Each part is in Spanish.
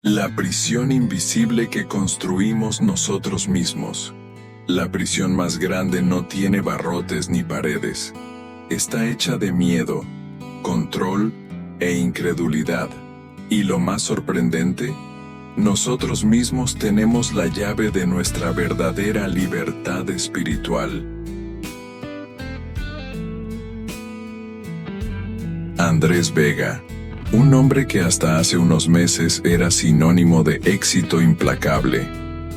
La prisión invisible que construimos nosotros mismos. La prisión más grande no tiene barrotes ni paredes. Está hecha de miedo, control e incredulidad. Y lo más sorprendente, nosotros mismos tenemos la llave de nuestra verdadera libertad espiritual. Andrés Vega, un hombre que hasta hace unos meses era sinónimo de éxito implacable,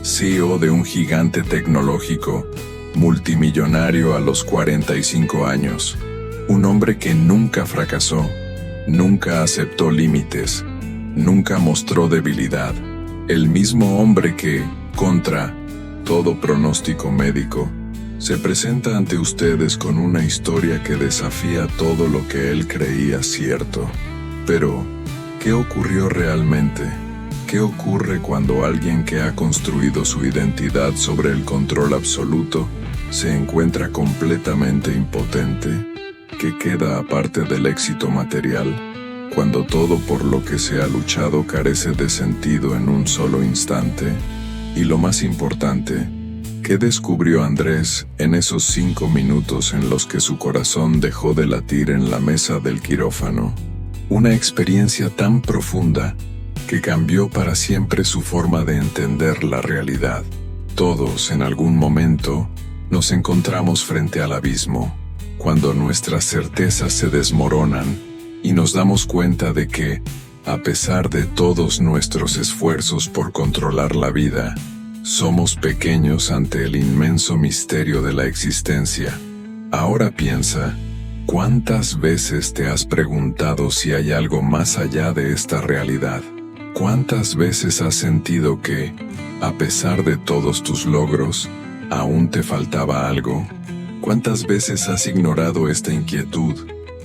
CEO de un gigante tecnológico, multimillonario a los 45 años, un hombre que nunca fracasó, nunca aceptó límites, nunca mostró debilidad, el mismo hombre que, contra todo pronóstico médico, se presenta ante ustedes con una historia que desafía todo lo que él creía cierto. Pero, ¿qué ocurrió realmente? ¿Qué ocurre cuando alguien que ha construido su identidad sobre el control absoluto se encuentra completamente impotente? ¿Qué queda aparte del éxito material, cuando todo por lo que se ha luchado carece de sentido en un solo instante? Y lo más importante, ¿qué descubrió Andrés en esos 5 minutos en los que su corazón dejó de latir en la mesa del quirófano? Una experiencia tan profunda que cambió para siempre su forma de entender la realidad. Todos en algún momento nos encontramos frente al abismo, cuando nuestras certezas se desmoronan y nos damos cuenta de que, a pesar de todos nuestros esfuerzos por controlar la vida, somos pequeños ante el inmenso misterio de la existencia. Ahora piensa, ¿cuántas veces te has preguntado si hay algo más allá de esta realidad? ¿Cuántas veces has sentido que, a pesar de todos tus logros, aún te faltaba algo? ¿Cuántas veces has ignorado esta inquietud,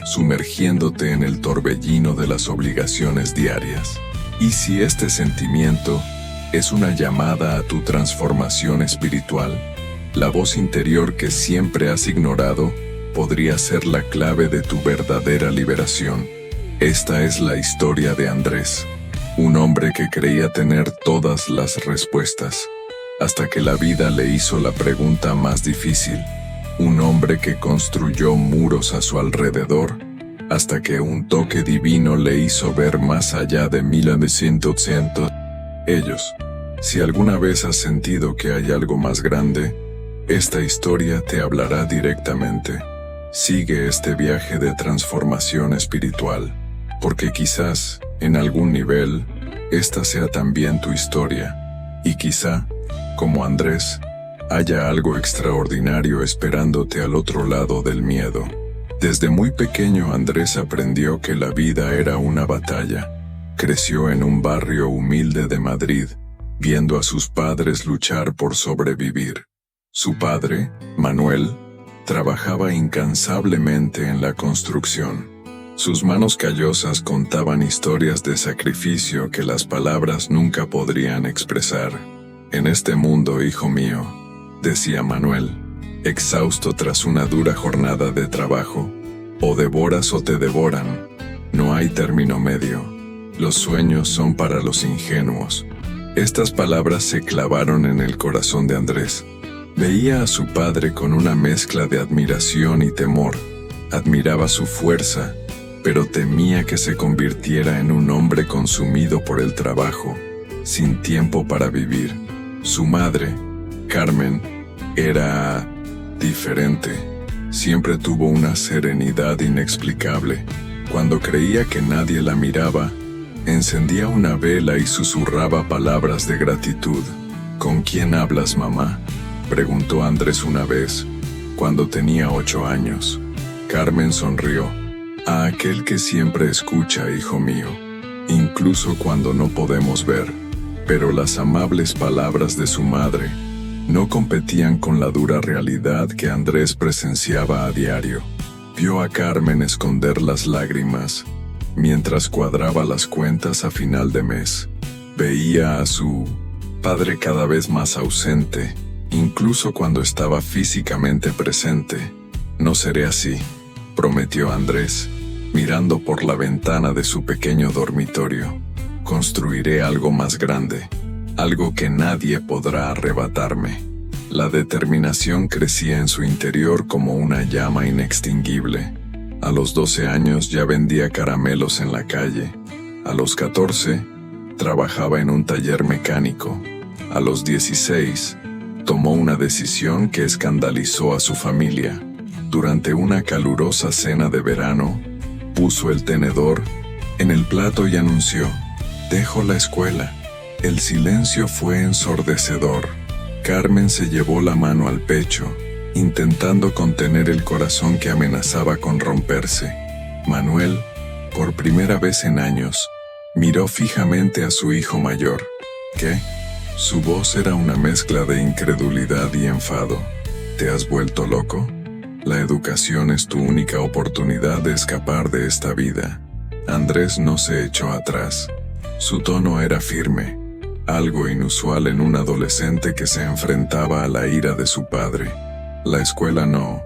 sumergiéndote en el torbellino de las obligaciones diarias? ¿Y si este sentimiento es una llamada a tu transformación espiritual? La voz interior que siempre has ignorado podría ser la clave de tu verdadera liberación. Esta es la historia de Andrés, un hombre que creía tener todas las respuestas, hasta que la vida le hizo la pregunta más difícil. Un hombre que construyó muros a su alrededor, hasta que un toque divino le hizo ver más allá de 1900. Ellos. Si alguna vez has sentido que hay algo más grande, esta historia te hablará directamente. Sigue este viaje de transformación espiritual, porque quizás, en algún nivel, esta sea también tu historia, y quizá, como Andrés, haya algo extraordinario esperándote al otro lado del miedo. Desde muy pequeño Andrés aprendió que la vida era una batalla. Creció en un barrio humilde de Madrid, viendo a sus padres luchar por sobrevivir. Su padre, Manuel, trabajaba incansablemente en la construcción. Sus manos callosas contaban historias de sacrificio que las palabras nunca podrían expresar. En este mundo, hijo mío, decía Manuel, exhausto tras una dura jornada de trabajo, o devoras o te devoran. No hay término medio. Los sueños son para los ingenuos. Estas palabras se clavaron en el corazón de Andrés. Veía a su padre con una mezcla de admiración y temor. Admiraba su fuerza, pero temía que se convirtiera en un hombre consumido por el trabajo, sin tiempo para vivir. Su madre, Carmen, era diferente. Siempre tuvo una serenidad inexplicable. Cuando creía que nadie la miraba, encendía una vela y susurraba palabras de gratitud. ¿Con quién hablas, mamá?, preguntó Andrés una vez, cuando tenía 8 años. Carmen sonrió. A aquel que siempre escucha, hijo mío, incluso cuando no podemos ver. Pero las amables palabras de su madre no competían con la dura realidad que Andrés presenciaba a diario. Vio a Carmen esconder las lágrimas mientras cuadraba las cuentas a final de mes. Veía a su padre cada vez más ausente, incluso cuando estaba físicamente presente. No seré así, prometió Andrés, mirando por la ventana de su pequeño dormitorio. construiré algo más grande, algo que nadie podrá arrebatarme. La determinación crecía en su interior como una llama inextinguible. A los 12 años ya vendía caramelos en la calle. A los 14, trabajaba en un taller mecánico. A los 16, tomó una decisión que escandalizó a su familia. Durante una calurosa cena de verano, puso el tenedor en el plato y anunció: «Dejo la escuela». El silencio fue ensordecedor. Carmen se llevó la mano al pecho, intentando contener el corazón que amenazaba con romperse. Manuel, por primera vez en años, miró fijamente a su hijo mayor. ¿Qué? Su voz era una mezcla de incredulidad y enfado. ¿Te has vuelto loco? La educación es tu única oportunidad de escapar de esta vida. Andrés no se echó atrás. Su tono era firme, algo inusual en un adolescente que se enfrentaba a la ira de su padre. La escuela no.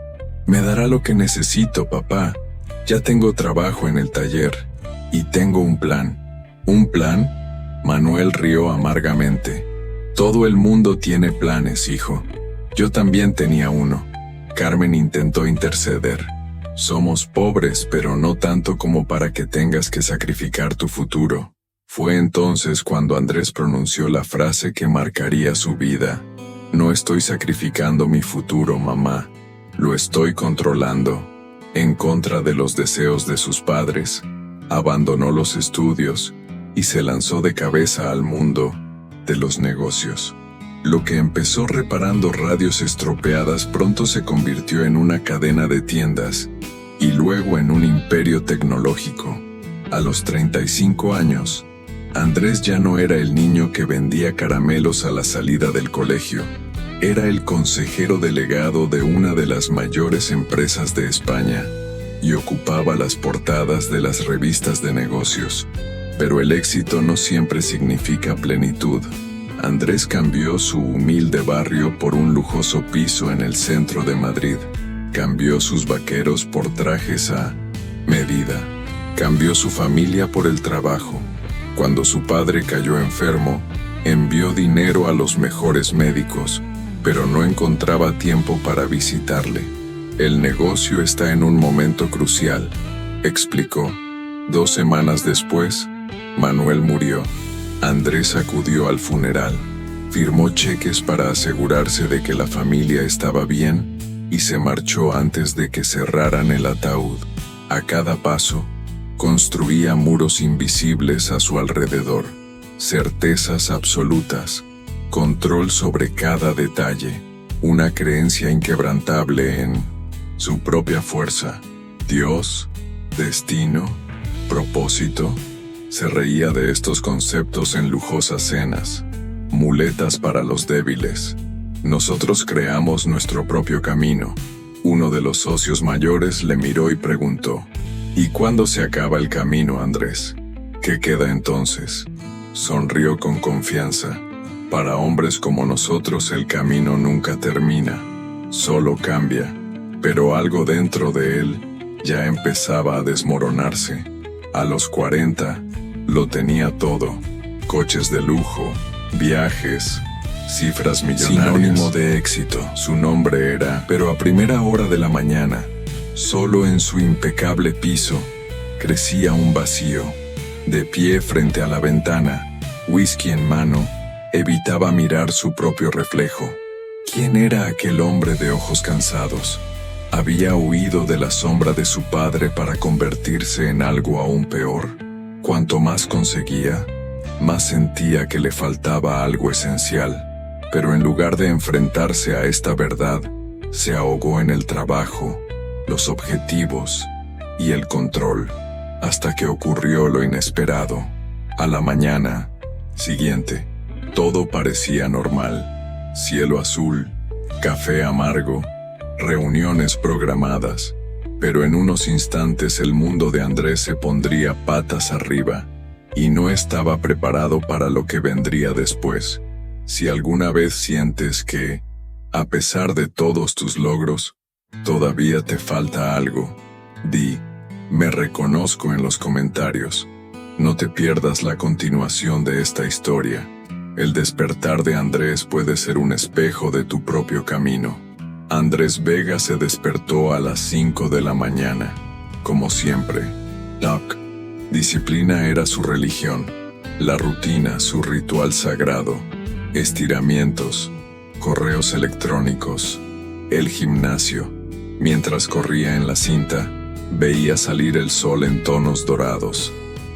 Me dará lo que necesito, papá. Ya tengo trabajo en el taller. Y tengo un plan. ¿Un plan? Manuel rió amargamente. Todo el mundo tiene planes, hijo. Yo también tenía uno. Carmen intentó interceder. Somos pobres, pero no tanto como para que tengas que sacrificar tu futuro. Fue entonces cuando Andrés pronunció la frase que marcaría su vida. No estoy sacrificando mi futuro, mamá. Lo estoy controlando. En contra de los deseos de sus padres, abandonó los estudios y se lanzó de cabeza al mundo de los negocios. Lo que empezó reparando radios estropeadas pronto se convirtió en una cadena de tiendas y luego en un imperio tecnológico. A los 35 años, Andrés ya no era el niño que vendía caramelos a la salida del colegio. Era el consejero delegado de una de las mayores empresas de España y ocupaba las portadas de las revistas de negocios. Pero el éxito no siempre significa plenitud. Andrés cambió su humilde barrio por un lujoso piso en el centro de Madrid. Cambió sus vaqueros por trajes a medida. Cambió su familia por el trabajo. Cuando su padre cayó enfermo, envió dinero a los mejores médicos, pero no encontraba tiempo para visitarle. El negocio está en un momento crucial, explicó. 2 semanas después, Manuel murió. Andrés acudió al funeral, firmó cheques para asegurarse de que la familia estaba bien y se marchó antes de que cerraran el ataúd. A cada paso, construía muros invisibles a su alrededor, certezas absolutas, control sobre cada detalle, una creencia inquebrantable en su propia fuerza, Dios, destino, propósito. Se reía de estos conceptos en lujosas cenas, muletas para los débiles. Nosotros creamos nuestro propio camino. Uno de los socios mayores le miró y preguntó: ¿Y cuándo se acaba el camino, Andrés? ¿Qué queda entonces? Sonrió con confianza. Para hombres como nosotros el camino nunca termina, solo cambia. Pero algo dentro de él ya empezaba a desmoronarse. A los 40, lo tenía todo: coches de lujo, viajes, cifras millonarias. Sinónimo de éxito, su nombre era. Pero a primera hora de la mañana, solo en su impecable piso, crecía un vacío. De pie frente a la ventana, whisky en mano, evitaba mirar su propio reflejo. ¿Quién era aquel hombre de ojos cansados? Había huido de la sombra de su padre para convertirse en algo aún peor. Cuanto más conseguía, más sentía que le faltaba algo esencial. Pero en lugar de enfrentarse a esta verdad, se ahogó en el trabajo, los objetivos y el control, hasta que ocurrió lo inesperado. A la mañana siguiente, todo parecía normal: cielo azul, café amargo, reuniones programadas. Pero en unos instantes el mundo de Andrés se pondría patas arriba, y no estaba preparado para lo que vendría después. Si alguna vez sientes que, a pesar de todos tus logros, todavía te falta algo, di: me reconozco en los comentarios. No te pierdas la continuación de esta historia. El despertar de Andrés puede ser un espejo de tu propio camino. Andrés Vega se despertó a las 5 de la mañana. Como siempre, disciplina era su religión, la rutina su ritual sagrado, estiramientos, correos electrónicos, el gimnasio. Mientras corría en la cinta, veía salir el sol en tonos dorados.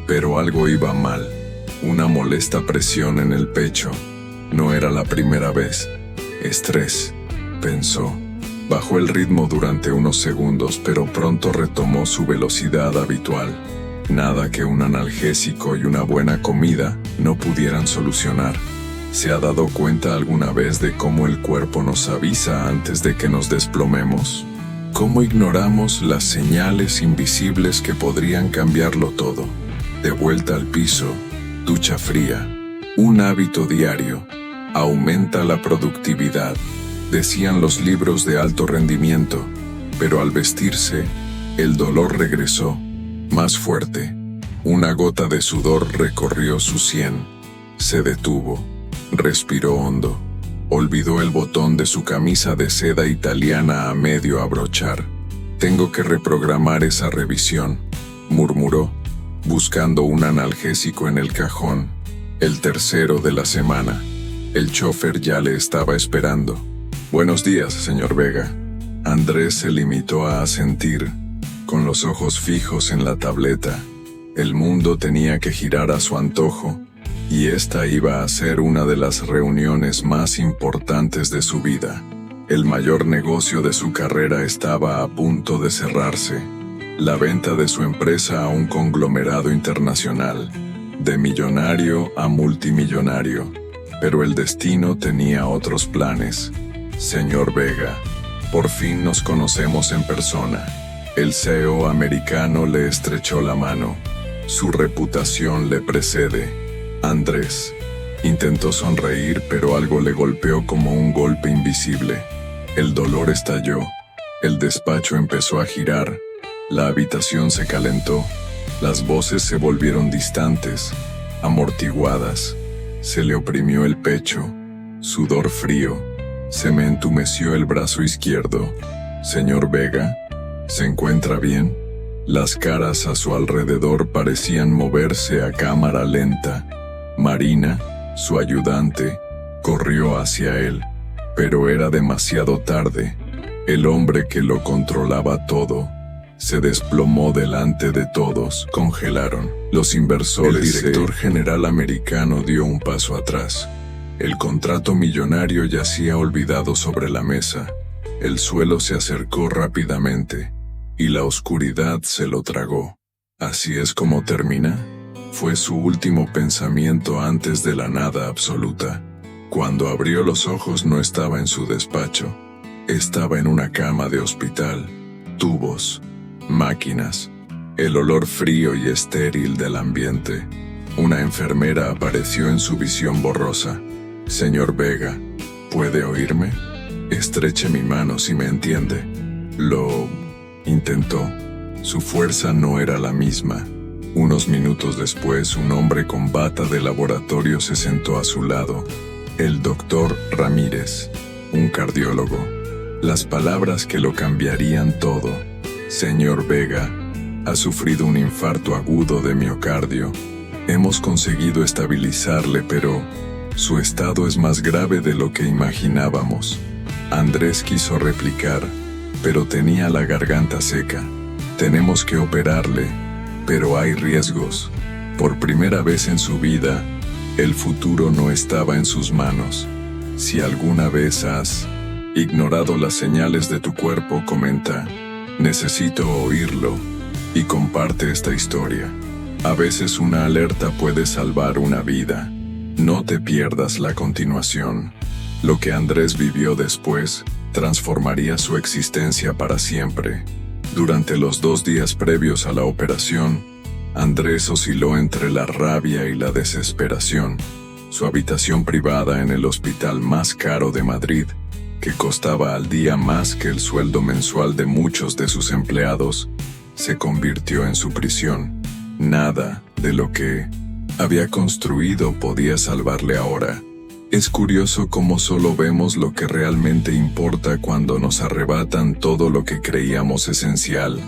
Pero algo iba mal, una molesta presión en el pecho. No era la primera vez. Estrés, pensó. Bajó el ritmo durante unos segundos, pero pronto retomó su velocidad habitual. Nada que un analgésico y una buena comida no pudieran solucionar. ¿Se ha dado cuenta alguna vez de cómo el cuerpo nos avisa antes de que nos desplomemos? ¿Cómo ignoramos las señales invisibles que podrían cambiarlo todo? De vuelta al piso, ducha fría, un hábito diario, aumenta la productividad, decían los libros de alto rendimiento, pero al vestirse, el dolor regresó, más fuerte. Una gota de sudor recorrió su sien, se detuvo, respiró hondo, olvidó el botón de su camisa de seda italiana a medio abrochar. Tengo que reprogramar esa revisión, murmuró, buscando un analgésico en el cajón, el tercero de la semana. El chofer ya le estaba esperando. Buenos días, señor Vega. Andrés se limitó a asentir, con los ojos fijos en la tableta. El mundo tenía que girar a su antojo, y esta iba a ser una de las reuniones más importantes de su vida. El mayor negocio de su carrera estaba a punto de cerrarse. La venta de su empresa a un conglomerado internacional, de millonario a multimillonario. Pero el destino tenía otros planes. Señor Vega, por fin nos conocemos en persona. El CEO americano le estrechó la mano. Su reputación le precede. Andrés intentó sonreír, pero algo le golpeó como un golpe invisible. El dolor estalló. El despacho empezó a girar. La habitación se calentó, las voces se volvieron distantes, amortiguadas. Se le oprimió el pecho, sudor frío. Se me entumeció el brazo izquierdo. Señor Vega, ¿se encuentra bien? Las caras a su alrededor parecían moverse a cámara lenta. Marina, su ayudante, corrió hacia él, pero era demasiado tarde. El hombre que lo controlaba todo se desplomó delante de todos. Congelaron. Los inversores. El director general americano dio un paso atrás. El contrato millonario yacía olvidado sobre la mesa. El suelo se acercó rápidamente, y la oscuridad se lo tragó. ¿Así es como termina? Fue su último pensamiento antes de la nada absoluta. Cuando abrió los ojos no estaba en su despacho. Estaba en una cama de hospital. Tubos, máquinas, el olor frío y estéril del ambiente. Una enfermera apareció en su visión borrosa. Señor Vega, ¿puede oírme? Estreche mi mano si me entiende. Lo intentó. Su fuerza no era la misma. Unos minutos después, un hombre con bata de laboratorio se sentó a su lado. El doctor Ramírez, un cardiólogo. Las palabras que lo cambiarían todo. Señor Vega, ha sufrido un infarto agudo de miocardio. Hemos conseguido estabilizarle, pero su estado es más grave de lo que imaginábamos. Andrés quiso replicar, pero tenía la garganta seca. Tenemos que operarle, pero hay riesgos. Por primera vez en su vida, el futuro no estaba en sus manos. Si alguna vez has ignorado las señales de tu cuerpo, comenta, necesito oírlo, y comparte esta historia. A veces una alerta puede salvar una vida. No te pierdas la continuación. Lo que Andrés vivió después transformaría su existencia para siempre. Durante los 2 días previos a la operación, Andrés osciló entre la rabia y la desesperación. Su habitación privada en el hospital más caro de Madrid, que costaba al día más que el sueldo mensual de muchos de sus empleados, se convirtió en su prisión. Nada de lo que había construido podía salvarle ahora. Es curioso cómo solo vemos lo que realmente importa cuando nos arrebatan todo lo que creíamos esencial,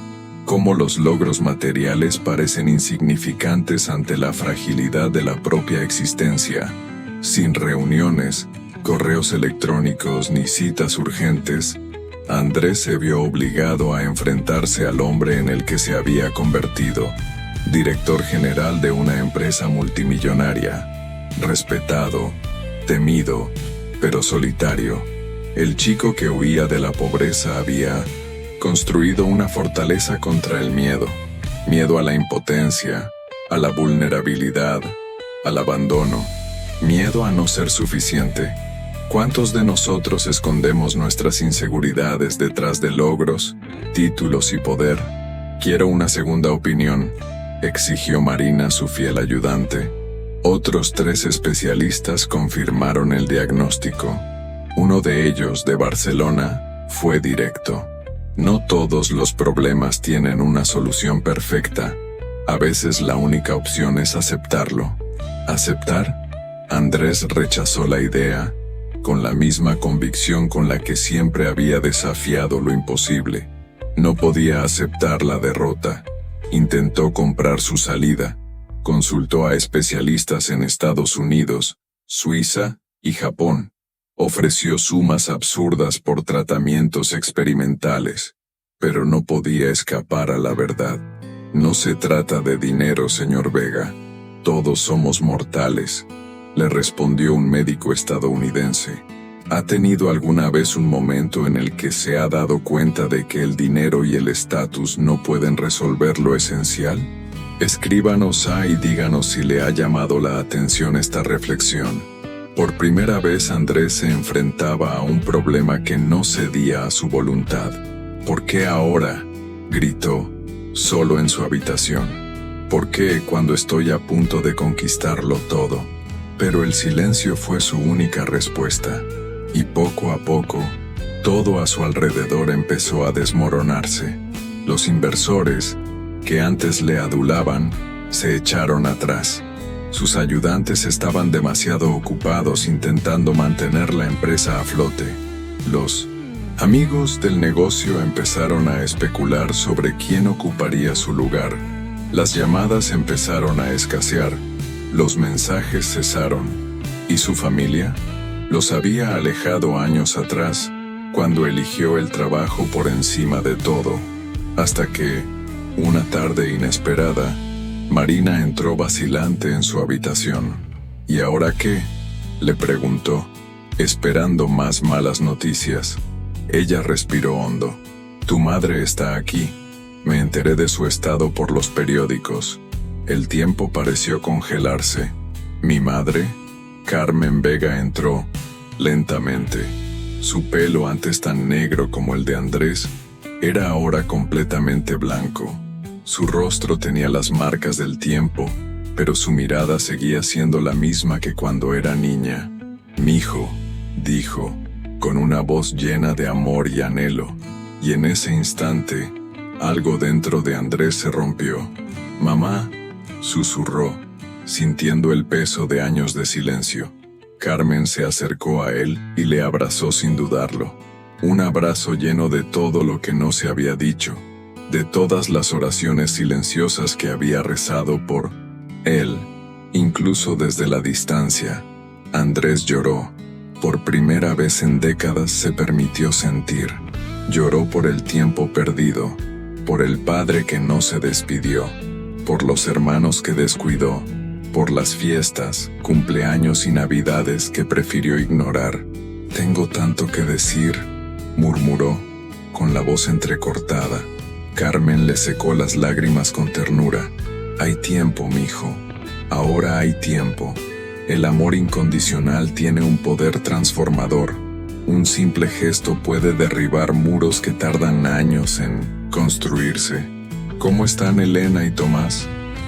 cómo los logros materiales parecen insignificantes ante la fragilidad de la propia existencia. Sin reuniones, correos electrónicos ni citas urgentes, Andrés se vio obligado a enfrentarse al hombre en el que se había convertido, director general de una empresa multimillonaria, respetado, temido, pero solitario. El chico que huía de la pobreza había construido una fortaleza contra el miedo. Miedo a la impotencia, a la vulnerabilidad, al abandono. Miedo a no ser suficiente. ¿Cuántos de nosotros escondemos nuestras inseguridades detrás de logros, títulos y poder? Quiero una segunda opinión, exigió Marina, su fiel ayudante. Otros 3 especialistas confirmaron el diagnóstico. Uno de ellos, de Barcelona, fue directo. No todos los problemas tienen una solución perfecta. A veces la única opción es aceptarlo. ¿Aceptar? Andrés rechazó la idea, con la misma convicción con la que siempre había desafiado lo imposible. No podía aceptar la derrota. Intentó comprar su salida. Consultó a especialistas en Estados Unidos, Suiza y Japón. Ofreció sumas absurdas por tratamientos experimentales, pero no podía escapar a la verdad. No se trata de dinero, señor Vega. Todos somos mortales, le respondió un médico estadounidense. ¿Ha tenido alguna vez un momento en el que se ha dado cuenta de que el dinero y el estatus no pueden resolver lo esencial? Escríbanos y díganos si le ha llamado la atención esta reflexión. Por primera vez Andrés se enfrentaba a un problema que no cedía a su voluntad. ¿Por qué ahora?, gritó, solo en su habitación. ¿Por qué cuando estoy a punto de conquistarlo todo? Pero el silencio fue su única respuesta. Y poco a poco, todo a su alrededor empezó a desmoronarse. Los inversores, que antes le adulaban, se echaron atrás. Sus ayudantes estaban demasiado ocupados intentando mantener la empresa a flote. Los amigos del negocio empezaron a especular sobre quién ocuparía su lugar. Las llamadas empezaron a escasear, los mensajes cesaron. ¿Y su familia? Los había alejado años atrás, cuando eligió el trabajo por encima de todo, hasta que, una tarde inesperada, Marina entró vacilante en su habitación. ¿Y ahora qué?, le preguntó, esperando más malas noticias. Ella respiró hondo. Tu madre está aquí. Me enteré de su estado por los periódicos. El tiempo pareció congelarse. ¿Mi madre? Carmen Vega entró, lentamente. Su pelo, antes tan negro como el de Andrés, era ahora completamente blanco. Su rostro tenía las marcas del tiempo, pero su mirada seguía siendo la misma que cuando era niña. «Mijo», dijo, con una voz llena de amor y anhelo, y en ese instante, algo dentro de Andrés se rompió. «Mamá», susurró, sintiendo el peso de años de silencio. Carmen se acercó a él y le abrazó sin dudarlo. Un abrazo lleno de todo lo que no se había dicho, de todas las oraciones silenciosas que había rezado por él, incluso desde la distancia. Andrés lloró. Por primera vez en décadas se permitió sentir. Lloró por el tiempo perdido, por el padre que no se despidió, por los hermanos que descuidó, por las fiestas, cumpleaños y navidades que prefirió ignorar. «Tengo tanto que decir», murmuró, con la voz entrecortada. Carmen le secó las lágrimas con ternura. «Hay tiempo, mijo. Ahora hay tiempo. El amor incondicional tiene un poder transformador. Un simple gesto puede derribar muros que tardan años en construirse». «¿Cómo están Elena y Tomás?»,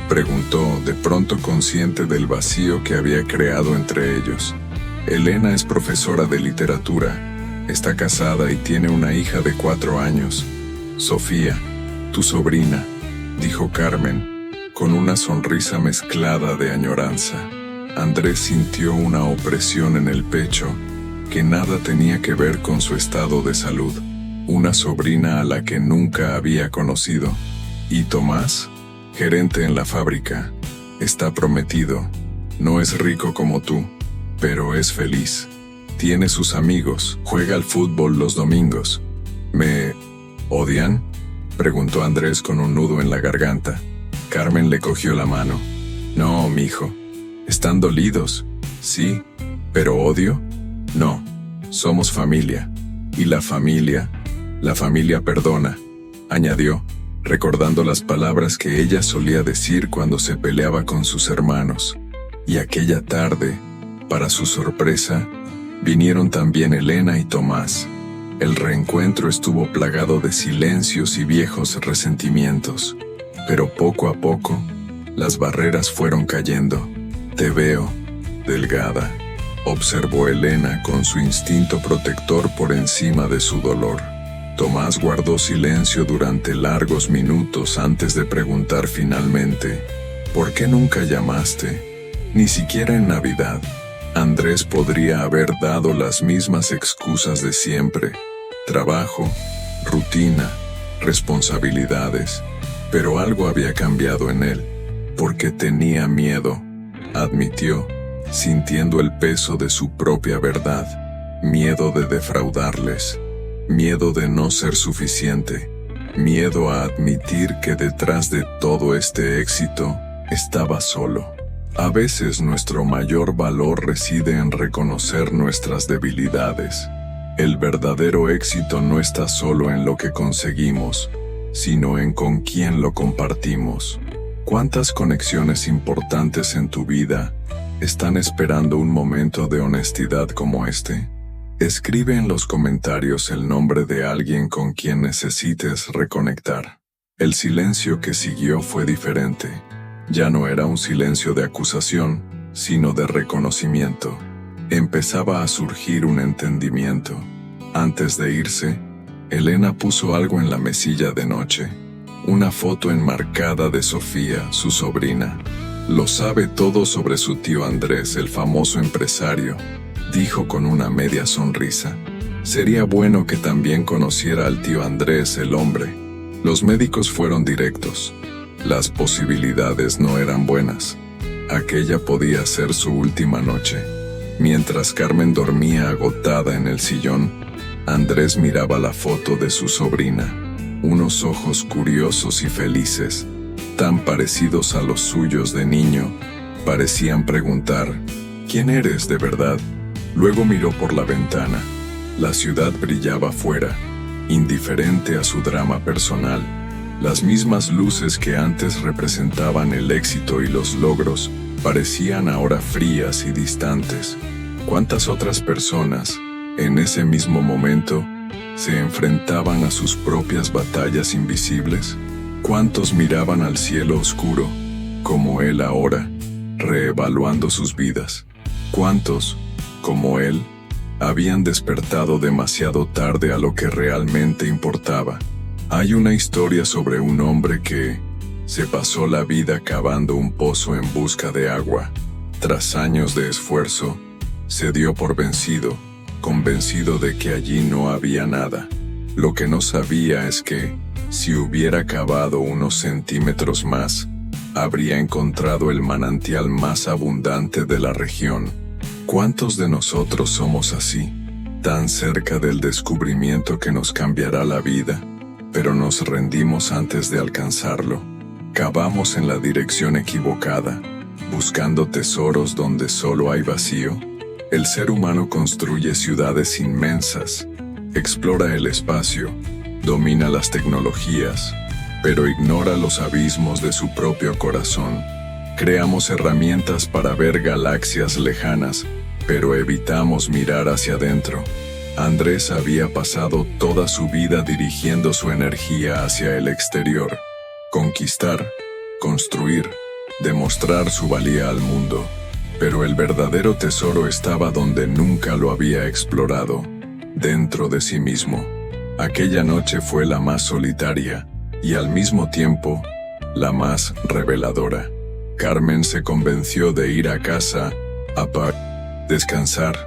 preguntó, de pronto consciente del vacío que había creado entre ellos. «Elena es profesora de literatura. Está casada y tiene una hija de 4 años. Sofía, tu sobrina», dijo Carmen, Con una sonrisa mezclada de añoranza, Andrés sintió una opresión en el pecho que nada tenía que ver con su estado de salud. Una sobrina a la que nunca había conocido. Y Tomás, gerente en la fábrica, está prometido. No es rico como tú, pero es feliz. Tiene sus amigos, juega al fútbol los domingos. ¿Me odian?, preguntó Andrés con un nudo en la garganta. Carmen le cogió la mano. No, mijo. ¿Están dolidos? Sí. ¿Pero odio? No. Somos familia. Y la familia perdona, añadió, recordando las palabras que ella solía decir cuando se peleaba con sus hermanos. Y aquella tarde, para su sorpresa, vinieron también Elena y Tomás. El reencuentro estuvo plagado de silencios y viejos resentimientos. Pero poco a poco, las barreras fueron cayendo. Te veo, delgada, observó Elena con su instinto protector por encima de su dolor. Tomás guardó silencio durante largos minutos antes de preguntar finalmente, ¿por qué nunca llamaste? Ni siquiera en Navidad. Andrés podría haber dado las mismas excusas de siempre: trabajo, rutina, responsabilidades. Pero algo había cambiado en él, porque tenía miedo, admitió, sintiendo el peso de su propia verdad. Miedo de defraudarles, miedo de no ser suficiente, miedo a admitir que detrás de todo este éxito estaba solo. A veces nuestro mayor valor reside en reconocer nuestras debilidades. El verdadero éxito no está solo en lo que conseguimos, sino en con quién lo compartimos. ¿Cuántas conexiones importantes en tu vida están esperando un momento de honestidad como este? Escribe en los comentarios el nombre de alguien con quien necesites reconectar. El silencio que siguió fue diferente. Ya no era un silencio de acusación, sino de reconocimiento. Empezaba a surgir un entendimiento. Antes de irse, Elena puso algo en la mesilla de noche. Una foto enmarcada de Sofía, su sobrina. Lo sabe todo sobre su tío Andrés, el famoso empresario, dijo con una media sonrisa. Sería bueno que también conociera al tío Andrés, el hombre. Los médicos fueron directos. Las posibilidades no eran buenas. Aquella podía ser su última noche. Mientras Carmen dormía agotada en el sillón, Andrés miraba la foto de su sobrina. Unos ojos curiosos y felices, tan parecidos a los suyos de niño, parecían preguntar, ¿quién eres de verdad? Luego miró por la ventana. La ciudad brillaba afuera, indiferente a su drama personal. Las mismas luces que antes representaban el éxito y los logros parecían ahora frías y distantes. ¿Cuántas otras personas, en ese mismo momento, se enfrentaban a sus propias batallas invisibles? ¿Cuántos miraban al cielo oscuro, como él ahora, reevaluando sus vidas? ¿Cuántos, como él, habían despertado demasiado tarde a lo que realmente importaba? Hay una historia sobre un hombre que se pasó la vida cavando un pozo en busca de agua. Tras años de esfuerzo, se dio por vencido, convencido de que allí no había nada. Lo que no sabía es que, si hubiera cavado unos centímetros más, habría encontrado el manantial más abundante de la región. ¿Cuántos de nosotros somos así, tan cerca del descubrimiento que nos cambiará la vida, pero nos rendimos antes de alcanzarlo? Cavamos en la dirección equivocada, buscando tesoros donde solo hay vacío. El ser humano construye ciudades inmensas, explora el espacio, domina las tecnologías, pero ignora los abismos de su propio corazón. Creamos herramientas para ver galaxias lejanas, pero evitamos mirar hacia adentro. Andrés había pasado toda su vida dirigiendo su energía hacia el exterior. Conquistar, construir, demostrar su valía al mundo. Pero el verdadero tesoro estaba donde nunca lo había explorado, dentro de sí mismo. Aquella noche fue la más solitaria, y al mismo tiempo, la más reveladora. Carmen se convenció de ir a casa a descansar.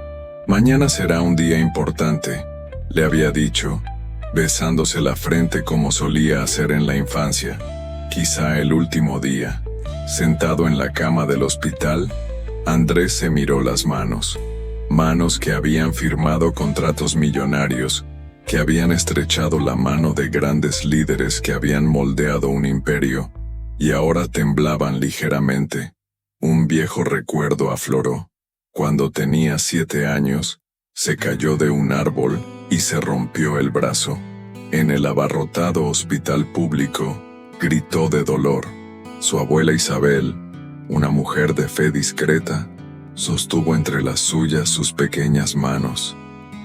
Mañana será un día importante, le había dicho, besándose la frente como solía hacer en la infancia. Quizá el último día. Sentado en la cama del hospital, Andrés se miró las manos. Manos que habían firmado contratos millonarios, que habían estrechado la mano de grandes líderes que habían moldeado un imperio, y ahora temblaban ligeramente. Un viejo recuerdo afloró. Cuando tenía 7 años, se cayó de un árbol y se rompió el brazo. En el abarrotado hospital público, gritó de dolor. Su abuela Isabel, una mujer de fe discreta, sostuvo entre las suyas sus pequeñas manos,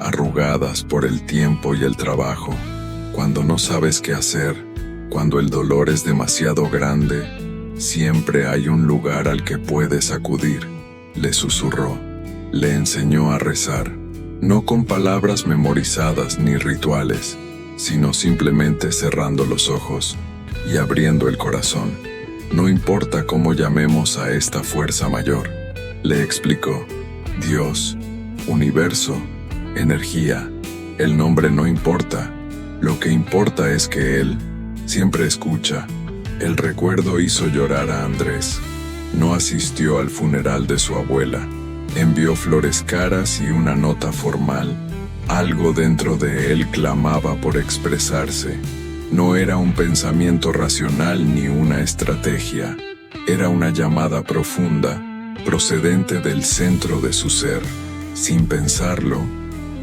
arrugadas por el tiempo y el trabajo. Cuando no sabes qué hacer, cuando el dolor es demasiado grande, siempre hay un lugar al que puedes acudir, le susurró. Le enseñó a rezar, no con palabras memorizadas ni rituales, sino simplemente cerrando los ojos y abriendo el corazón. No importa cómo llamemos a esta fuerza mayor, le explicó. Dios, universo, energía, el nombre no importa. Lo que importa es que Él siempre escucha. El recuerdo hizo llorar a Andrés. No asistió al funeral de su abuela. Envió flores caras y una nota formal. Algo dentro de él clamaba por expresarse. No era un pensamiento racional ni una estrategia. Era una llamada profunda, procedente del centro de su ser. Sin pensarlo,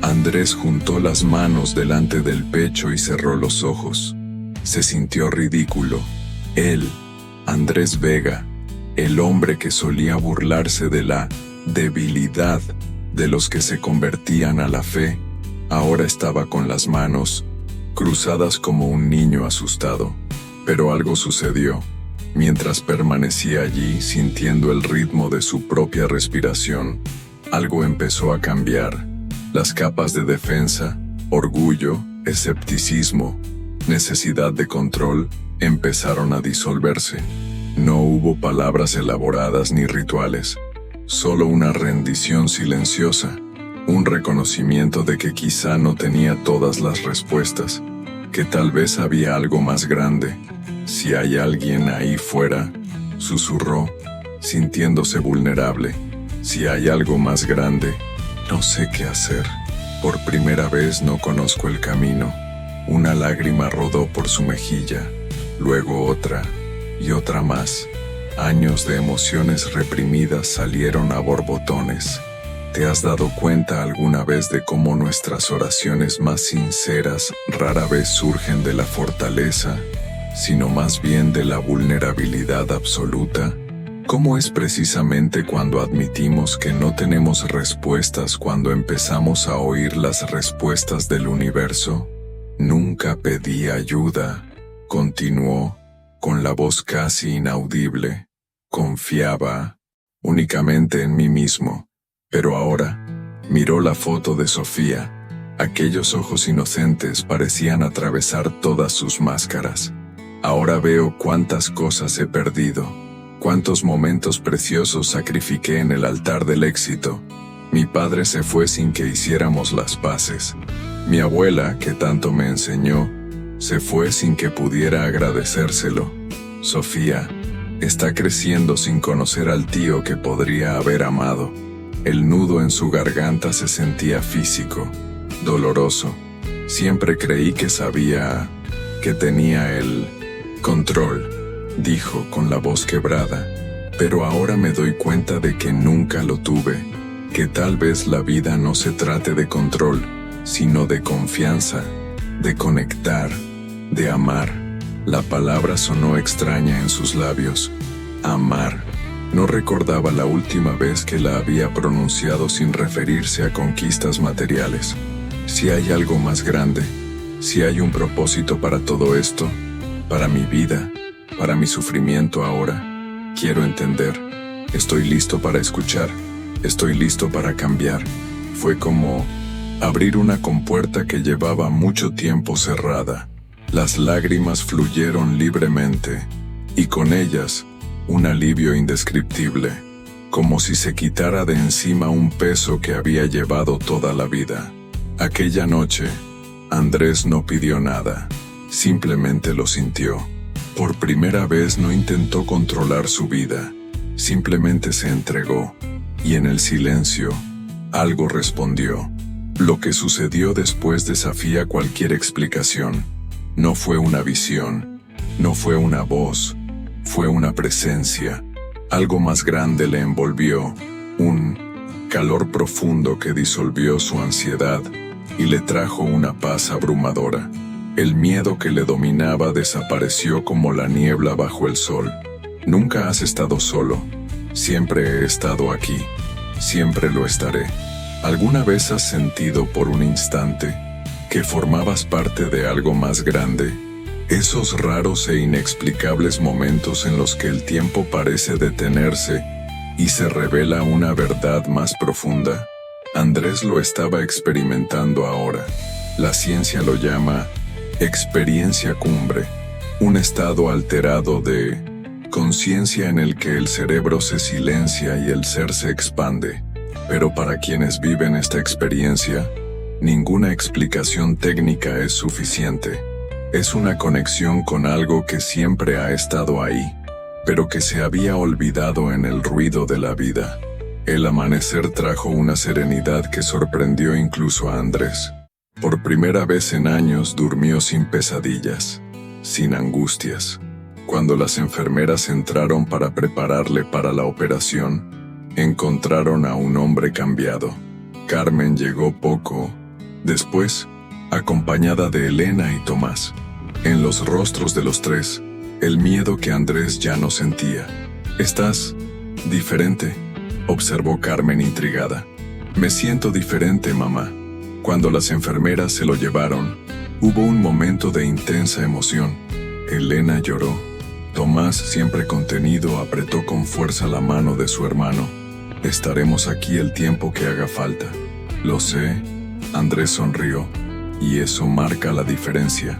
Andrés juntó las manos delante del pecho y cerró los ojos. Se sintió ridículo. Él, Andrés Vega, el hombre que solía burlarse de la debilidad de los que se convertían a la fe, ahora estaba con las manos cruzadas como un niño asustado. Pero algo sucedió. Mientras permanecía allí sintiendo el ritmo de su propia respiración, algo empezó a cambiar. Las capas de defensa, orgullo, escepticismo, necesidad de control, empezaron a disolverse. No hubo palabras elaboradas ni rituales, solo una rendición silenciosa, un reconocimiento de que quizá no tenía todas las respuestas, que tal vez había algo más grande. Si hay alguien ahí fuera, susurró, sintiéndose vulnerable. Si hay algo más grande, no sé qué hacer. Por primera vez no conozco el camino. Una lágrima rodó por su mejilla, luego otra y otra más. Años de emociones reprimidas salieron a borbotones. ¿Te has dado cuenta alguna vez de cómo nuestras oraciones más sinceras rara vez surgen de la fortaleza, sino más bien de la vulnerabilidad absoluta? ¿Cómo es precisamente cuando admitimos que no tenemos respuestas cuando empezamos a oír las respuestas del universo? Nunca pedí ayuda, continuó, con la voz casi inaudible. Confiaba únicamente en mí mismo. Pero ahora, miró la foto de Sofía. Aquellos ojos inocentes parecían atravesar todas sus máscaras. Ahora veo cuántas cosas he perdido, cuántos momentos preciosos sacrifiqué en el altar del éxito. Mi padre se fue sin que hiciéramos las paces. Mi abuela, que tanto me enseñó, se fue sin que pudiera agradecérselo. Sofía está creciendo sin conocer al tío que podría haber amado. El nudo en su garganta se sentía físico, doloroso. Siempre creí que sabía, que tenía el control, dijo con la voz quebrada. Pero ahora me doy cuenta de que nunca lo tuve, que tal vez la vida no se trate de control, sino de confianza, de conectar, de amar. La palabra sonó extraña en sus labios. Amar. No recordaba la última vez que la había pronunciado sin referirse a conquistas materiales. Si hay algo más grande, si hay un propósito para todo esto, para mi vida, para mi sufrimiento ahora, quiero entender. Estoy listo para escuchar, estoy listo para cambiar. Fue como abrir una compuerta que llevaba mucho tiempo cerrada. Las lágrimas fluyeron libremente. y con ellas, un alivio indescriptible, como si se quitara de encima un peso que había llevado toda la vida. Aquella noche, Andrés no pidió nada, simplemente lo sintió. Por primera vez no intentó controlar su vida, simplemente se entregó, y en el silencio, algo respondió. Lo que sucedió después desafía cualquier explicación. No fue una visión, no fue una voz, fue una presencia. Algo más grande le envolvió, un calor profundo que disolvió su ansiedad y le trajo una paz abrumadora. El miedo que le dominaba desapareció como la niebla bajo el sol. Nunca has estado solo. Siempre he estado aquí. Siempre lo estaré. ¿Alguna vez has sentido por un instante que formabas parte de algo más grande? Esos raros e inexplicables momentos en los que el tiempo parece detenerse y se revela una verdad más profunda. Andrés lo estaba experimentando ahora. La ciencia lo llama experiencia cumbre, un estado alterado de conciencia en el que el cerebro se silencia y el ser se expande. Pero para quienes viven esta experiencia, ninguna explicación técnica es suficiente. Es una conexión con algo que siempre ha estado ahí, pero que se había olvidado en el ruido de la vida. El amanecer trajo una serenidad que sorprendió incluso a Andrés. Por primera vez en años durmió sin pesadillas, sin angustias. Cuando las enfermeras entraron para prepararle para la operación, encontraron a un hombre cambiado. Carmen llegó poco después, acompañada de Elena y Tomás. En los rostros de los tres, el miedo que Andrés ya no sentía. «¿Estás diferente?», observó Carmen intrigada. «Me siento diferente, mamá». Cuando las enfermeras se lo llevaron, hubo un momento de intensa emoción. Elena lloró. Tomás, siempre contenido, apretó con fuerza la mano de su hermano. «Estaremos aquí el tiempo que haga falta». «Lo sé», Andrés sonrió, «y eso marca la diferencia».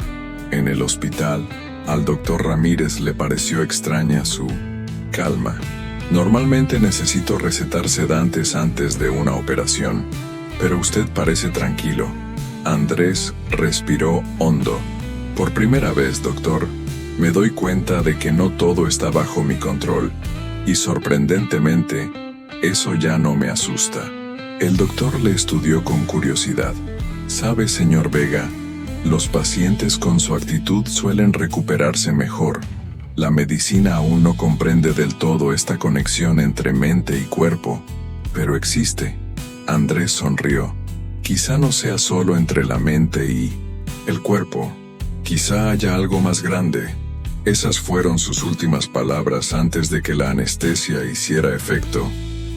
En el hospital, al doctor Ramírez le pareció extraña su calma. «Normalmente necesito recetar sedantes antes de una operación, pero usted parece tranquilo». Andrés respiró hondo. «Por primera vez, doctor, me doy cuenta de que no todo está bajo mi control, y sorprendentemente, eso ya no me asusta». El doctor le estudió con curiosidad. «¿Sabe, señor Vega? Los pacientes con su actitud suelen recuperarse mejor. La medicina aún no comprende del todo esta conexión entre mente y cuerpo, pero existe». Andrés sonrió. «Quizá no sea solo entre la mente y el cuerpo. Quizá haya algo más grande». Esas fueron sus últimas palabras antes de que la anestesia hiciera efecto.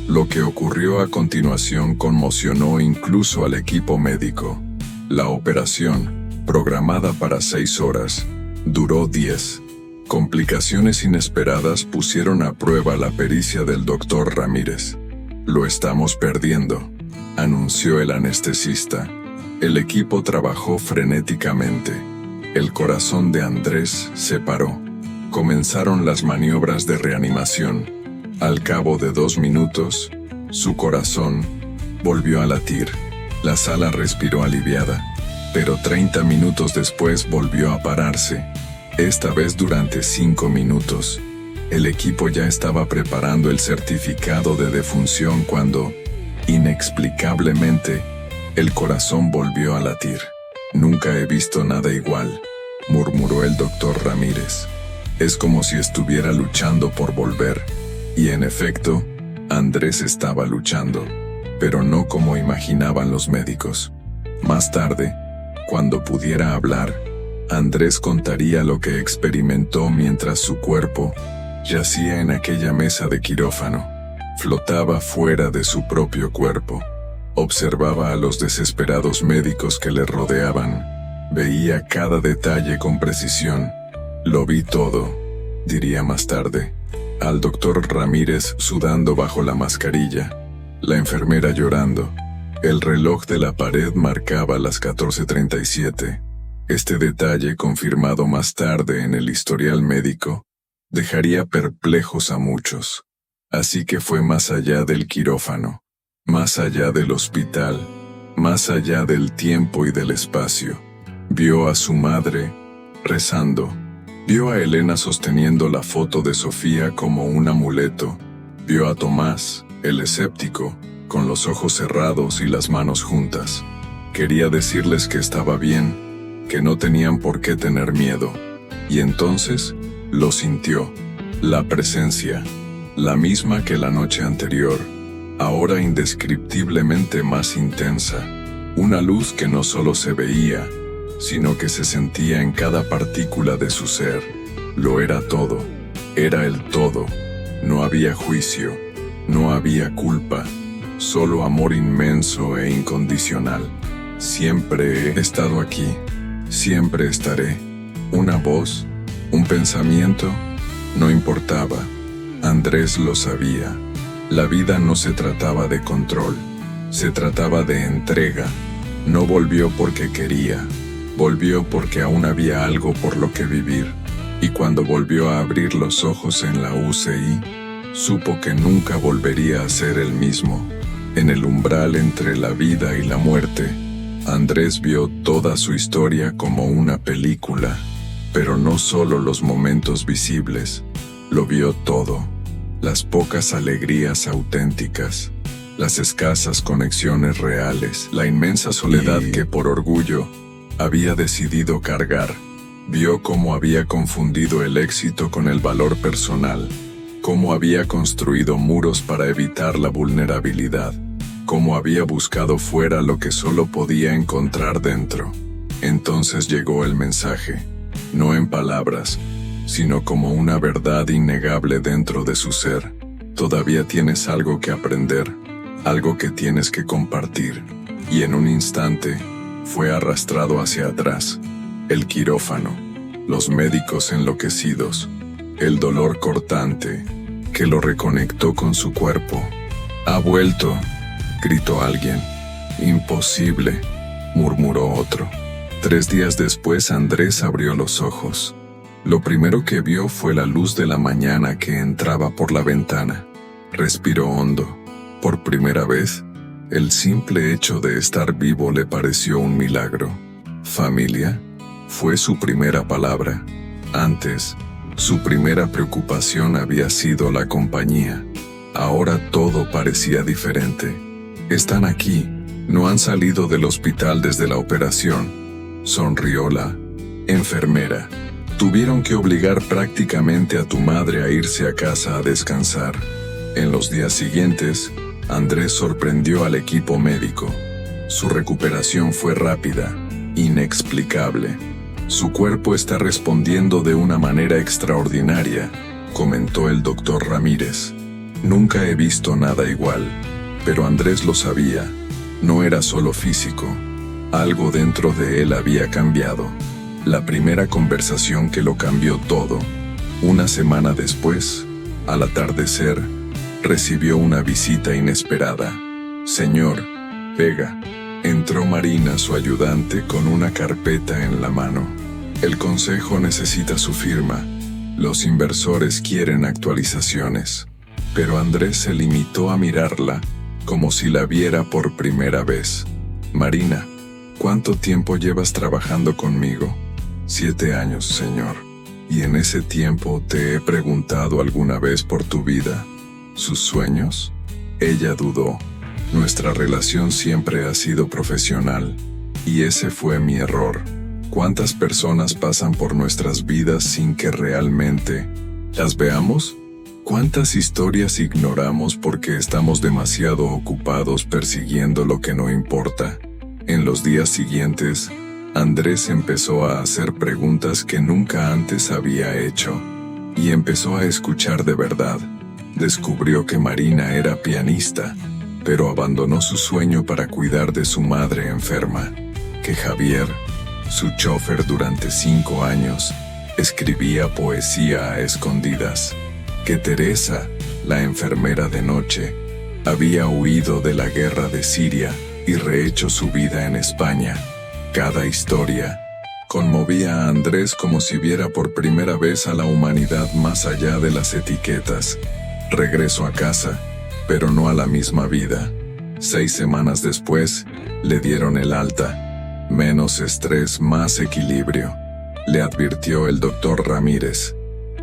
Lo que ocurrió a continuación conmocionó incluso al equipo médico. La operación, programada para 6 horas, duró 10. Complicaciones inesperadas pusieron a prueba la pericia del doctor Ramírez. «Lo estamos perdiendo», anunció el anestesista. El equipo trabajó frenéticamente. El corazón de Andrés se paró. Comenzaron las maniobras de reanimación. Al cabo de 2 minutos, su corazón volvió a latir. La sala respiró aliviada, pero 30 minutos después volvió a pararse. Esta vez durante 5 minutos. El equipo ya estaba preparando el certificado de defunción cuando, inexplicablemente, el corazón volvió a latir. «Nunca he visto nada igual», murmuró el doctor Ramírez. «Es como si estuviera luchando por volver». Y en efecto, Andrés estaba luchando, pero no como imaginaban los médicos. Más tarde, cuando pudiera hablar, Andrés contaría lo que experimentó mientras su cuerpo yacía en aquella mesa de quirófano. Flotaba fuera de su propio cuerpo. Observaba a los desesperados médicos que le rodeaban. Veía cada detalle con precisión. «Lo vi todo», diría más tarde. Al doctor Ramírez sudando bajo la mascarilla, la enfermera llorando. El reloj de la pared marcaba las 14:37. Este detalle, confirmado más tarde en el historial médico, dejaría perplejos a muchos. Así que fue más allá del quirófano, más allá del hospital, más allá del tiempo y del espacio. Vio a su madre rezando. Vio a Elena sosteniendo la foto de Sofía como un amuleto. Vio a Tomás, el escéptico, con los ojos cerrados y las manos juntas. Quería decirles que estaba bien, que no tenían por qué tener miedo. Y entonces lo sintió, la presencia, la misma que la noche anterior, ahora indescriptiblemente más intensa. Una luz que no solo se veía, sino que se sentía en cada partícula de su ser. Lo era todo, era el todo. No había juicio, no había culpa, solo amor inmenso e incondicional. Siempre he estado aquí, siempre estaré. Una voz, un pensamiento, no importaba. Andrés lo sabía. La vida no se trataba de control, se trataba de entrega. No volvió porque quería, volvió porque aún había algo por lo que vivir. Y cuando volvió a abrir los ojos en la UCI, supo que nunca volvería a ser el mismo. En el umbral entre la vida y la muerte, Andrés vio toda su historia como una película, pero no solo los momentos visibles, lo vio todo. Las pocas alegrías auténticas, las escasas conexiones reales, la inmensa soledad que por orgullo había decidido cargar. Vio cómo había confundido el éxito con el valor personal, cómo había construido muros para evitar la vulnerabilidad, cómo había buscado fuera lo que solo podía encontrar dentro. Entonces llegó el mensaje, no en palabras, sino como una verdad innegable dentro de su ser. Todavía tienes algo que aprender, algo que tienes que compartir. Y en un instante, fue arrastrado hacia atrás. El quirófano, los médicos enloquecidos, el dolor cortante que lo reconectó con su cuerpo. «Ha vuelto», gritó alguien. «Imposible», murmuró otro. 3 días después Andrés abrió los ojos. Lo primero que vio fue la luz de la mañana que entraba por la ventana. Respiró hondo. Por primera vez, el simple hecho de estar vivo le pareció un milagro. «Familia» fue su primera palabra. Antes, su primera preocupación había sido la compañía. Ahora todo parecía diferente. «Están aquí, no han salido del hospital desde la operación», sonrió la enfermera. «Tuvieron que obligar prácticamente a tu madre a irse a casa a descansar». En los días siguientes, Andrés sorprendió al equipo médico. Su recuperación fue rápida, inexplicable. «Su cuerpo está respondiendo de una manera extraordinaria», comentó el doctor Ramírez. «Nunca he visto nada igual». Pero Andrés lo sabía. No era solo físico. Algo dentro de él había cambiado. La primera conversación que lo cambió todo. Una semana después, al atardecer, recibió una visita inesperada. «Señor Vega». Entró Marina, su ayudante, con una carpeta en la mano. «El consejo necesita su firma. Los inversores quieren actualizaciones». Pero Andrés se limitó a mirarla, como si la viera por primera vez. «Marina, ¿cuánto tiempo llevas trabajando conmigo?» 7 años, señor. «¿Y en ese tiempo te he preguntado alguna vez por tu vida? ¿Sus sueños?» Ella dudó. «Nuestra relación siempre ha sido profesional. Y ese fue mi error. ¿Cuántas personas pasan por nuestras vidas sin que realmente las veamos? ¿Cuántas historias ignoramos porque estamos demasiado ocupados persiguiendo lo que no importa?» En los días siguientes, Andrés empezó a hacer preguntas que nunca antes había hecho. Y empezó a escuchar de verdad. Descubrió que Marina era pianista, pero abandonó su sueño para cuidar de su madre enferma. Que Javier, su chofer durante 5 años, escribía poesía a escondidas. Que Teresa, la enfermera de noche, había huido de la guerra de Siria y rehecho su vida en España. Cada historia, Conmovía a Andrés como si viera por primera vez a la humanidad más allá de las etiquetas. Regresó a casa, pero no a la misma vida. 6 semanas después, le dieron el alta. Menos estrés, más equilibrio, le advirtió el doctor Ramírez.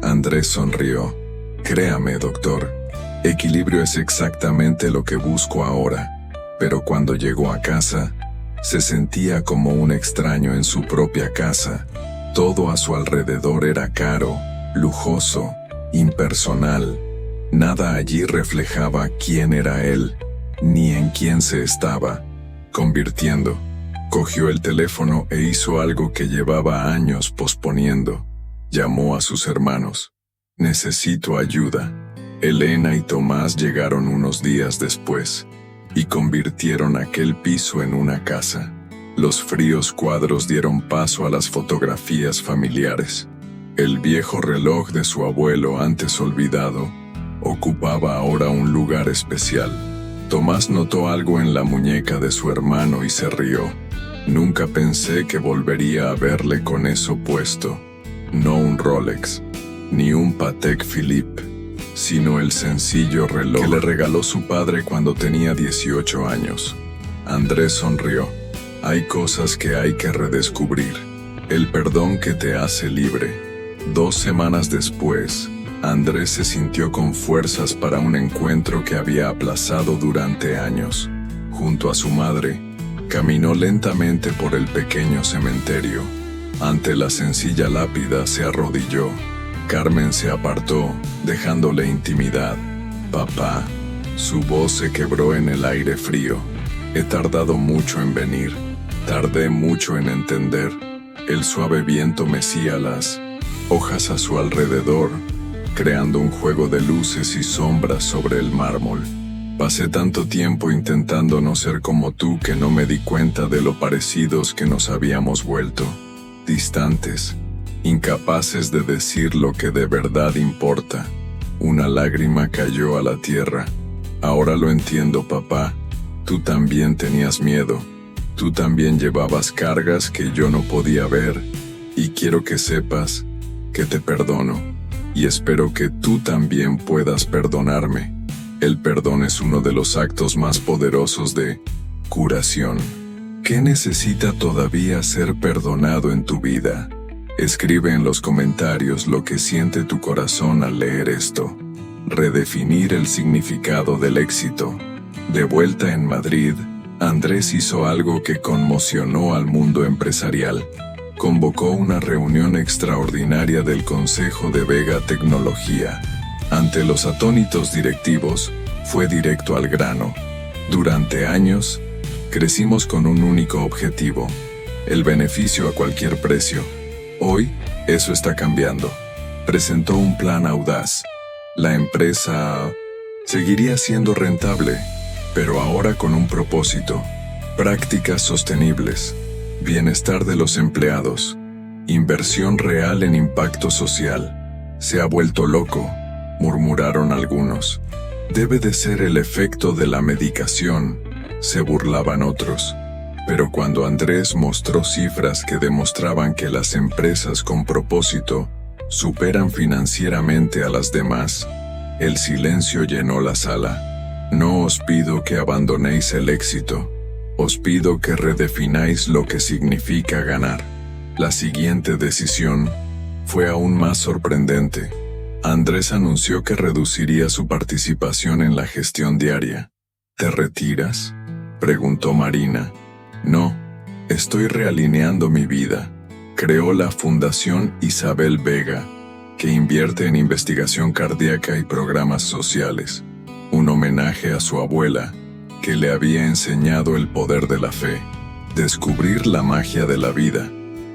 Andrés sonrió. Créame, doctor, equilibrio es exactamente lo que busco ahora. Pero cuando llegó a casa, se sentía como un extraño en su propia casa. Todo a su alrededor era caro, lujoso, impersonal. Nada allí reflejaba quién era él, ni en quién se estaba convirtiendo. Cogió el teléfono e hizo algo que llevaba años posponiendo. Llamó a sus hermanos. Necesito ayuda. Elena y Tomás llegaron unos días después y convirtieron aquel piso en una casa. Los fríos cuadros dieron paso a las fotografías familiares. El viejo reloj de su abuelo, antes olvidado, ocupaba ahora un lugar especial. Tomás notó algo en la muñeca de su hermano y se rió. Nunca pensé que volvería a verle con eso puesto. No un Rolex, ni un Patek Philippe, sino el sencillo reloj que le regaló su padre cuando tenía 18 años. Andrés sonrió. Hay cosas que hay que redescubrir. El perdón que te hace libre. 2 semanas después, Andrés se sintió con fuerzas para un encuentro que había aplazado durante años. Junto a su madre, caminó lentamente por el pequeño cementerio. Ante la sencilla lápida se arrodilló. Carmen se apartó, dejándole intimidad. Papá. Su voz se quebró en el aire frío. He tardado mucho en venir. Tardé mucho en entender. El suave viento mecía las hojas a su alrededor, creando un juego de luces y sombras sobre el mármol. Pasé tanto tiempo intentando no ser como tú que no me di cuenta de lo parecidos que nos habíamos vuelto. Distantes, incapaces de decir lo que de verdad importa. Una lágrima cayó a la tierra. Ahora lo entiendo, papá. Tú también tenías miedo. Tú también llevabas cargas que yo no podía ver. Y quiero que sepas que te perdono. Y espero que tú también puedas perdonarme. El perdón es uno de los actos más poderosos de curación. ¿Qué necesita todavía ser perdonado en tu vida? Escribe en los comentarios lo que siente tu corazón al leer esto. Redefinir el significado del éxito. De vuelta en Madrid, Andrés hizo algo que conmocionó al mundo empresarial. Convocó una reunión extraordinaria del Consejo de Vega Tecnología. Ante los atónitos directivos, fue directo al grano. Durante años, crecimos con un único objetivo: el beneficio a cualquier precio. Hoy, eso está cambiando. Presentó un plan audaz. La empresa seguiría siendo rentable, pero ahora con un propósito: prácticas sostenibles, bienestar de los empleados, inversión real en impacto social. Se ha vuelto loco, murmuraron algunos. Debe de ser el efecto de la medicación, se burlaban otros. Pero cuando Andrés mostró cifras que demostraban que las empresas con propósito superan financieramente a las demás, el silencio llenó la sala. No os pido que abandonéis el éxito, os pido que redefináis lo que significa ganar. La siguiente decisión fue aún más sorprendente. Andrés anunció que reduciría su participación en la gestión diaria. ¿Te retiras?, preguntó Marina. No, estoy realineando mi vida. Creó la Fundación Isabel Vega, que invierte en investigación cardíaca y programas sociales. Un homenaje a su abuela, que le había enseñado el poder de la fe, descubrir la magia de la vida.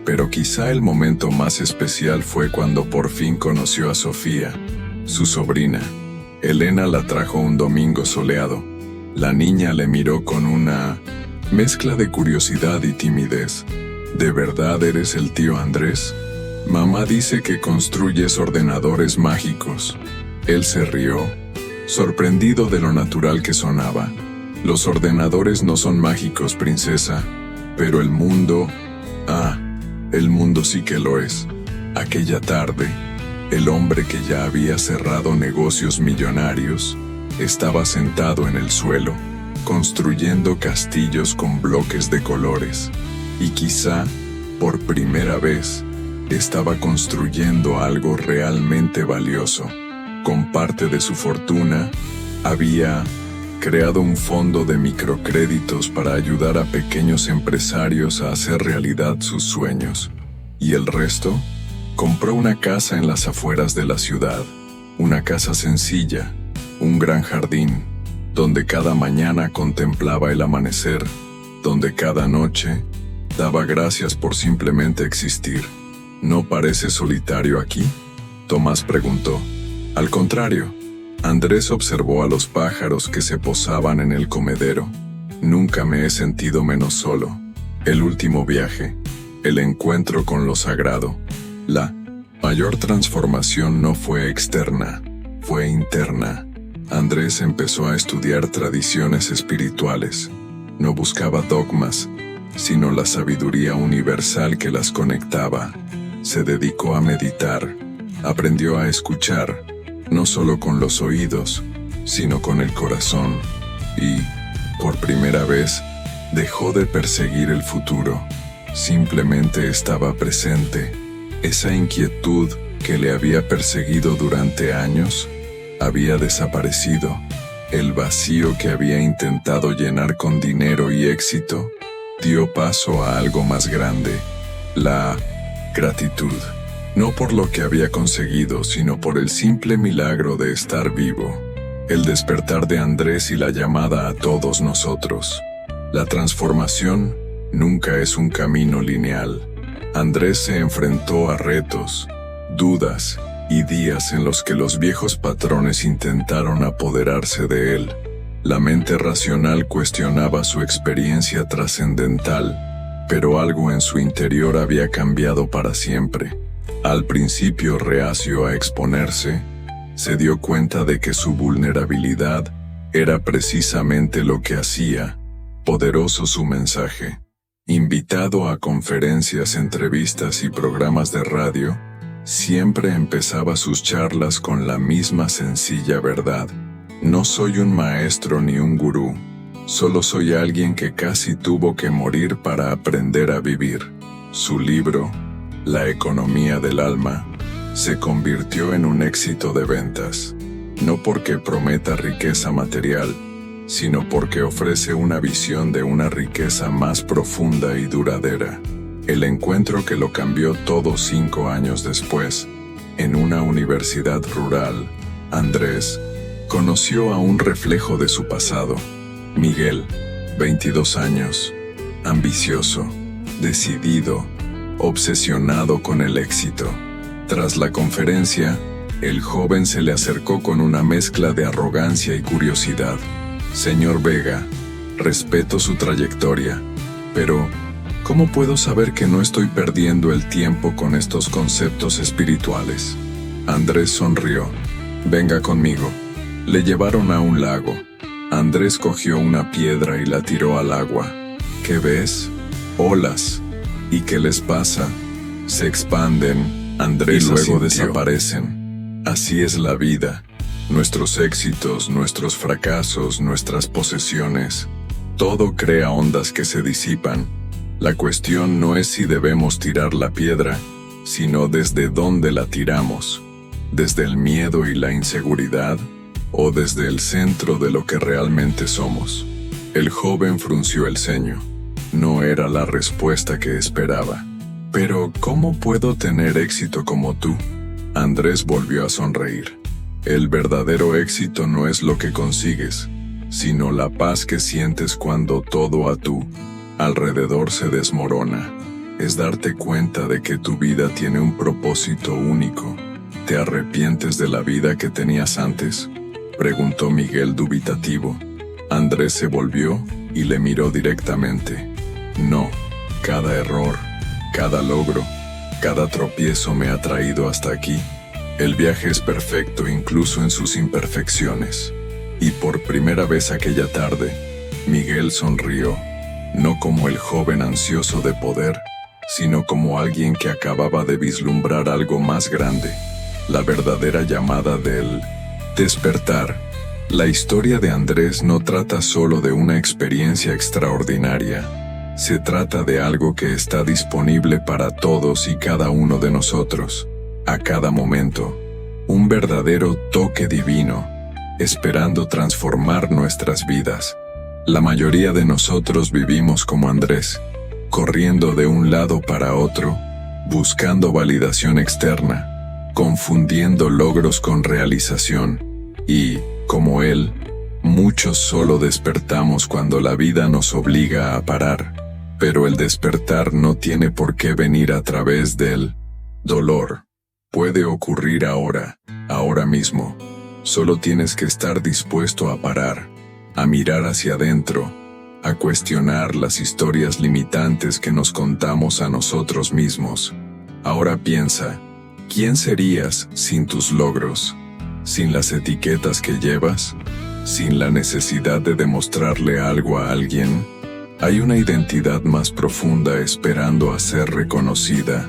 Pero quizá el momento más especial fue cuando por fin conoció a Sofía, su sobrina. Elena la trajo un domingo soleado. La niña le miró con una mezcla de curiosidad y timidez. ¿De verdad eres el tío Andrés? Mamá dice que construyes ordenadores mágicos. Él se rió, sorprendido de lo natural que sonaba. Los ordenadores no son mágicos, princesa, pero el mundo... El mundo sí que lo es. Aquella tarde, el hombre que ya había cerrado negocios millonarios, estaba sentado en el suelo, construyendo castillos con bloques de colores. Y quizá, por primera vez, estaba construyendo algo realmente valioso. Con parte de su fortuna, había creado un fondo de microcréditos para ayudar a pequeños empresarios a hacer realidad sus sueños. Y el resto, compró una casa en las afueras de la ciudad, una casa sencilla, un gran jardín, donde cada mañana contemplaba el amanecer, donde cada noche daba gracias por simplemente existir. ¿No parece solitario aquí?, Tomás preguntó. Al contrario, Andrés observó a los pájaros que se posaban en el comedero. Nunca me he sentido menos solo. El último viaje, el encuentro con lo sagrado. La mayor transformación no fue externa, fue interna. Andrés empezó a estudiar tradiciones espirituales. No buscaba dogmas, sino la sabiduría universal que las conectaba. Se dedicó a meditar, aprendió a escuchar, no solo con los oídos, sino con el corazón. Y, por primera vez, dejó de perseguir el futuro. Simplemente estaba presente. Esa inquietud que le había perseguido durante años había desaparecido. El vacío que había intentado llenar con dinero y éxito dio paso a algo más grande: la gratitud. No por lo que había conseguido, sino por el simple milagro de estar vivo. El despertar de Andrés y la llamada a todos nosotros. La transformación nunca es un camino lineal. Andrés se enfrentó a retos, dudas y días en los que los viejos patrones intentaron apoderarse de él. La mente racional cuestionaba su experiencia trascendental, pero algo en su interior había cambiado para siempre. Al principio reacio a exponerse, se dio cuenta de que su vulnerabilidad era precisamente lo que hacía poderoso su mensaje. Invitado a conferencias, entrevistas y programas de radio, siempre empezaba sus charlas con la misma sencilla verdad: no soy un maestro ni un gurú, solo soy alguien que casi tuvo que morir para aprender a vivir. Su libro, La economía del alma, se convirtió en un éxito de ventas, no porque prometa riqueza material, sino porque ofrece una visión de una riqueza más profunda y duradera. El encuentro que lo cambió todo 5 años después, en una universidad rural, Andrés conoció a un reflejo de su pasado. Miguel, 22 años, ambicioso, decidido, obsesionado con el éxito. Tras la conferencia, el joven se le acercó con una mezcla de arrogancia y curiosidad. Señor Vega, respeto su trayectoria, pero ¿cómo puedo saber que no estoy perdiendo el tiempo con estos conceptos espirituales? Andrés sonrió. Venga conmigo. Le llevaron a un lago. Andrés cogió una piedra y la tiró al agua. ¿Qué ves? Olas. ¿Y qué les pasa? Se expanden, Andrés, y luego desaparecen. Así es la vida. Nuestros éxitos, nuestros fracasos, nuestras posesiones. Todo crea ondas que se disipan. La cuestión no es si debemos tirar la piedra, sino desde dónde la tiramos. ¿Desde el miedo y la inseguridad? ¿O desde el centro de lo que realmente somos? El joven frunció el ceño. No era la respuesta que esperaba. Pero, ¿cómo puedo tener éxito como tú? Andrés volvió a sonreír. El verdadero éxito no es lo que consigues, sino la paz que sientes cuando todo a tu alrededor se desmorona. Es darte cuenta de que tu vida tiene un propósito único. ¿Te arrepientes de la vida que tenías antes?, preguntó Miguel dubitativo. Andrés se volvió y le miró directamente. No, cada error, cada logro, cada tropiezo me ha traído hasta aquí. El viaje es perfecto incluso en sus imperfecciones. Y por primera vez aquella tarde, Miguel sonrió, no como el joven ansioso de poder, sino como alguien que acababa de vislumbrar algo más grande, la verdadera llamada del despertar. La historia de Andrés no trata solo de una experiencia extraordinaria, se trata de algo que está disponible para todos y cada uno de nosotros, a cada momento, un verdadero toque divino, esperando transformar nuestras vidas. La mayoría de nosotros vivimos como Andrés, corriendo de un lado para otro, buscando validación externa, confundiendo logros con realización, y, como él, muchos solo despertamos cuando la vida nos obliga a parar, pero el despertar no tiene por qué venir a través del dolor. Puede ocurrir ahora mismo. Solo tienes que estar dispuesto a parar, a mirar hacia adentro, a cuestionar las historias limitantes que nos contamos a nosotros mismos. Ahora piensa, ¿quién serías sin tus logros? ¿Sin las etiquetas que llevas? ¿Sin la necesidad de demostrarle algo a alguien? Hay una identidad más profunda esperando a ser reconocida.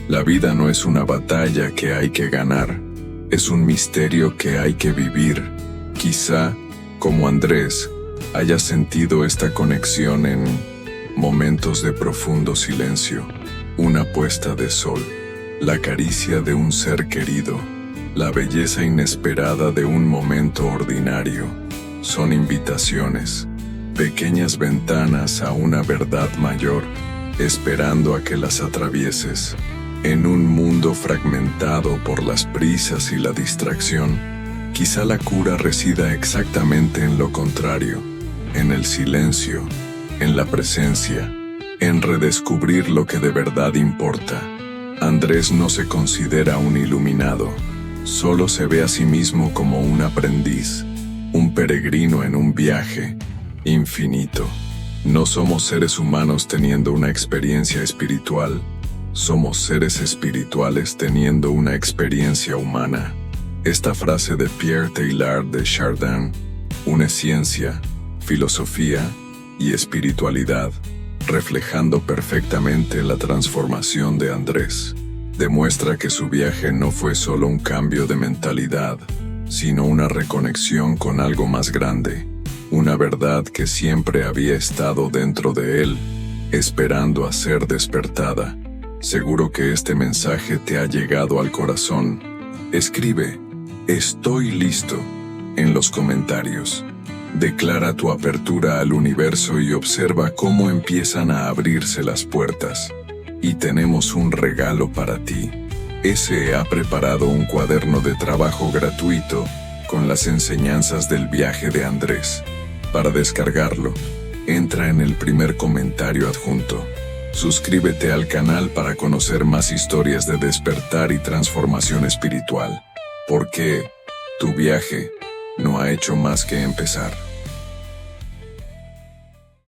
La vida no es una batalla que hay que ganar, es un misterio que hay que vivir. Quizá, como Andrés, hayas sentido esta conexión en momentos de profundo silencio, una puesta de sol, la caricia de un ser querido, la belleza inesperada de un momento ordinario. Son invitaciones, pequeñas ventanas a una verdad mayor, esperando a que las atravieses. En un mundo fragmentado por las prisas y la distracción, quizá la cura resida exactamente en lo contrario, en el silencio, en la presencia, en redescubrir lo que de verdad importa. Andrés no se considera un iluminado, solo se ve a sí mismo como un aprendiz, un peregrino en un viaje infinito. No somos seres humanos teniendo una experiencia espiritual, somos seres espirituales teniendo una experiencia humana. Esta frase de Pierre Teilhard de Chardin une ciencia, filosofía y espiritualidad, reflejando perfectamente la transformación de Andrés. Demuestra que su viaje no fue solo un cambio de mentalidad, sino una reconexión con algo más grande, una verdad que siempre había estado dentro de él, esperando a ser despertada. Seguro que este mensaje te ha llegado al corazón. Escribe "Estoy listo" en los comentarios. Declara tu apertura al universo y observa cómo empiezan a abrirse las puertas. Y tenemos un regalo para ti. SE ha preparado un cuaderno de trabajo gratuito con las enseñanzas del viaje de Andrés. Para descargarlo, entra en el primer comentario adjunto. Suscríbete al canal para conocer más historias de despertar y transformación espiritual, porque tu viaje no ha hecho más que empezar.